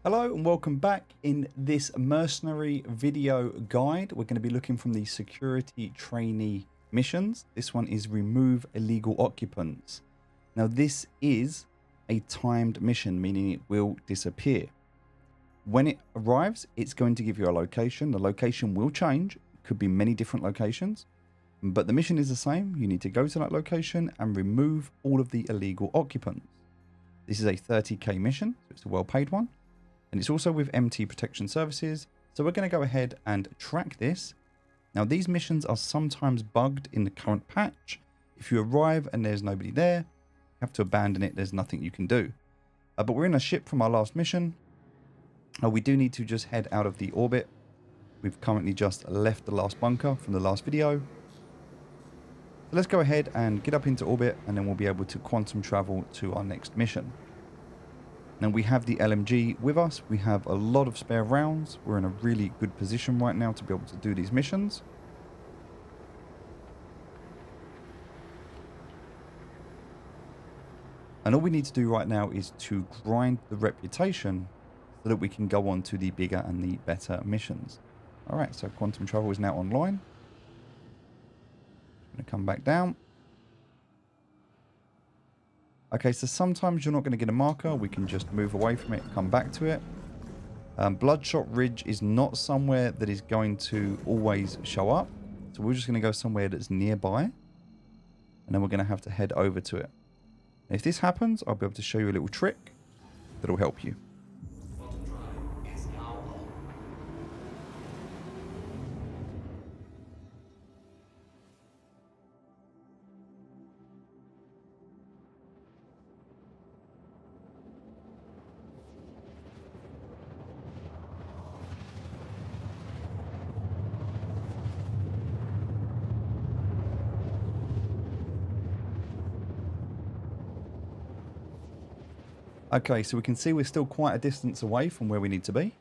Hello and welcome back. In this Mercenary video guide, we're going to be looking from the security trainee missions. This one is remove illegal occupants. Now this is a timed mission, meaning it will disappear. When it arrives, it's going to give you a location. The location will change. It could be many different locations, but the mission is the same. You need to go to that location and remove all of the illegal occupants. This is a 30k mission, so it's a well-paid one. And it's also with MT Protection Services. So we're going to go ahead and track this. Now these missions are sometimes bugged in the current patch. If you arrive and there's nobody there, you have to abandon it. There's nothing you can do. But we're in a ship from our last mission. We do need to just head out of the orbit. We've currently just left the last bunker from the last video. So let's go ahead and get up into orbit, and then we'll be able to quantum travel to our next mission. Now we have the LMG with us. We have a lot of spare rounds. We're in a really good position right now to be able to do these missions. And all we need to do right now is to grind the reputation so that we can go on to the bigger and the better missions. Alright, so quantum travel is now online. I'm going to come back down. Okay, so sometimes you're not going to get a marker. We can just move away from it, come back to it. Bloodshot Ridge is not somewhere that is going to always show up. So we're just going to go somewhere that's nearby. And then we're going to have to head over to it. If this happens, I'll be able to show you a little trick that'll help you. Okay, so we can see we're still quite a distance away from where we need to be.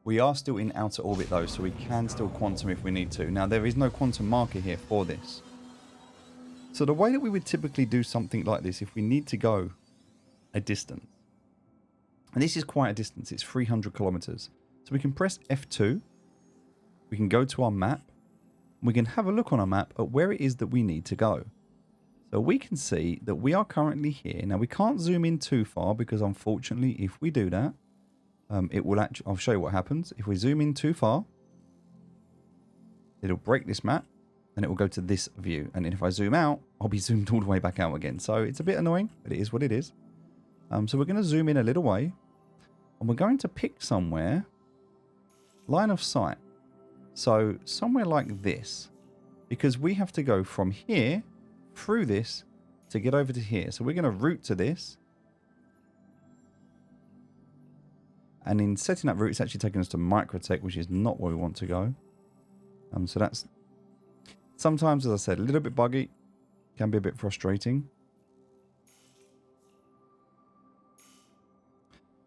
We are still in outer orbit though, so we can still quantum if we need to. Now there is no quantum marker here for this. So the way that we would typically do something like this, if we need to go a distance, and this is quite a distance, it's 300 kilometers. So we can press F2, we can go to our map, we can have a look on our map at where it is that we need to go. So we can see that we are currently here. Now we can't zoom in too far because unfortunately if we do that, it will actually, I'll show you what happens. If we zoom in too far, it'll break this map and it will go to this view. And if I zoom out, I'll be zoomed all the way back out again. So it's a bit annoying, but it is what it is. So we're going to zoom in a little way and we're going to pick somewhere. Line of sight. So somewhere like this, because we have to go from here through this to get over to here. So we're going to route to this. And in setting that route, it's actually taking us to Microtech, which is not where we want to go. So that's sometimes, as I said, a little bit buggy. Can be a bit frustrating.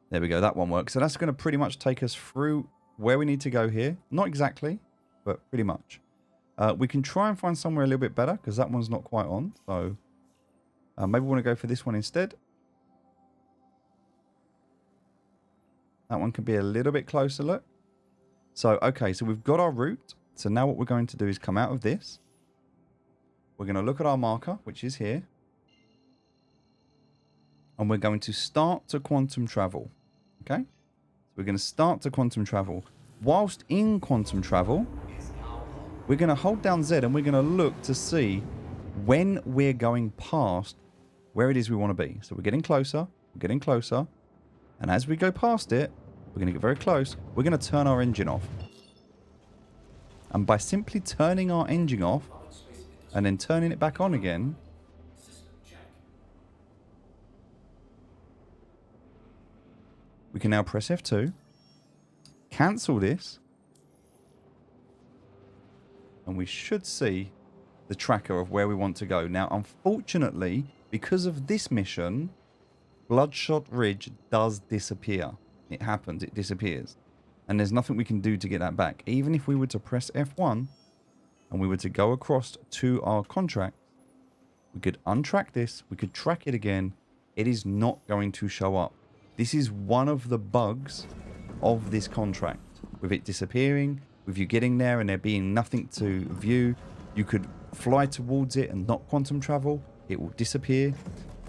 There we go. That one works. So that's going to pretty much take us through where we need to go here. Not exactly, but pretty much. We can try and find somewhere a little bit better because that one's not quite on. So maybe we want to go for this one instead. That one could be a little bit closer, look. So, okay, so we've got our route. So now what we're going to do is come out of this. We're going to look at our marker, which is here. And we're going to start to quantum travel. Okay? We're going to start to quantum travel. Whilst in quantum travel, we're going to hold down Z and we're going to look to see when we're going past where it is we want to be. So we're getting closer, we're getting closer. And as we go past it, we're going to get very close. We're going to turn our engine off. And by simply turning our engine off and then turning it back on again, we can now press F2, cancel this, and we should see the tracker of where we want to go. Now, unfortunately, because of this mission, Bloodshot Ridge does disappear. It happens, it disappears. And there's nothing we can do to get that back. Even if we were to press F1 and we were to go across to our contract, we could untrack this, we could track it again. It is not going to show up. This is one of the bugs of this contract. With it disappearing, with you getting there and there being nothing to view, you could fly towards it and not quantum travel. It will disappear.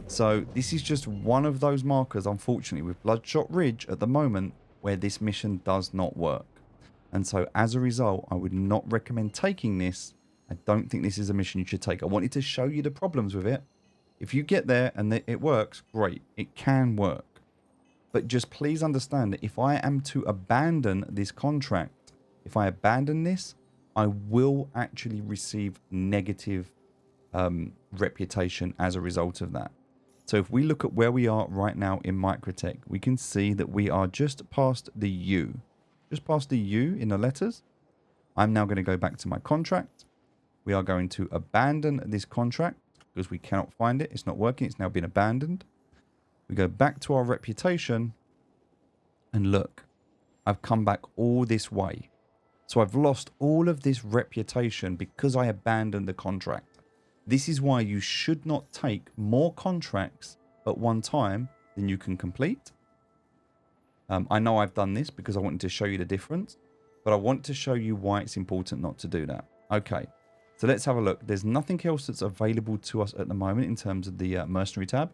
So this is just one of those markers, unfortunately, with Bloodshot Ridge at the moment, where this mission does not work. And so as a result, I would not recommend taking this. I don't think this is a mission you should take. I wanted to show you the problems with it. If you get there and it works, great. It can work. But just please understand that if I am to abandon this contract, if I abandon this, I will actually receive negative reputation as a result of that. So if we look at where we are right now in Microtech, we can see that we are just past the U. Just past the U in the letters. I'm now going to go back to my contract. We are going to abandon this contract because we cannot find it. It's not working. It's now been abandoned. We go back to our reputation and look, I've come back all this way. So I've lost all of this reputation because I abandoned the contract. This is why you should not take more contracts at one time than you can complete. I know I've done this because I wanted to show you the difference, but I want to show you why it's important not to do that. Okay, so let's have a look. There's nothing else that's available to us at the moment in terms of the Mercenary tab.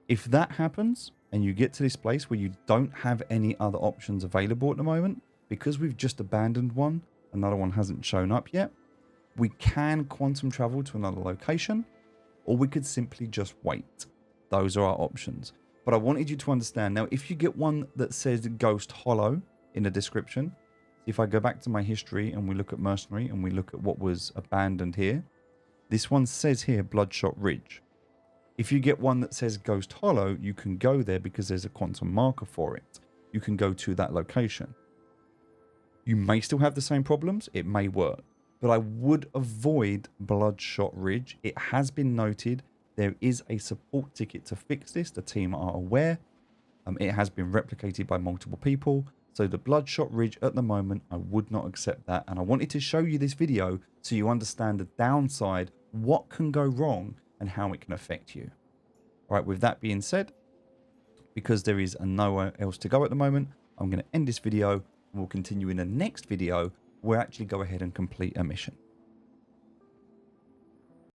If that happens and you get to this place where you don't have any other options available at the moment, because we've just abandoned one, another one hasn't shown up yet, we can quantum travel to another location, or we could simply just wait. Those are our options. But I wanted you to understand, now if you get one that says Ghost Hollow in the description, if I go back to my history and we look at Mercenary and we look at what was abandoned here, this one says here Bloodshot Ridge. If you get one that says Ghost Hollow, you can go there because there's a quantum marker for it. You can go to that location. You may still have the same problems. It may work. But I would avoid Bloodshot Ridge. It has been noted there is a support ticket to fix this. The team are aware. It has been replicated by multiple people. So the Bloodshot Ridge at the moment, I would not accept that. And I wanted to show you this video so you understand the downside, what can go wrong and how it can affect you. All right, with that being said, because there is nowhere else to go at the moment, I'm going to end this video and we'll continue in the next video. We'll actually go ahead and complete a mission.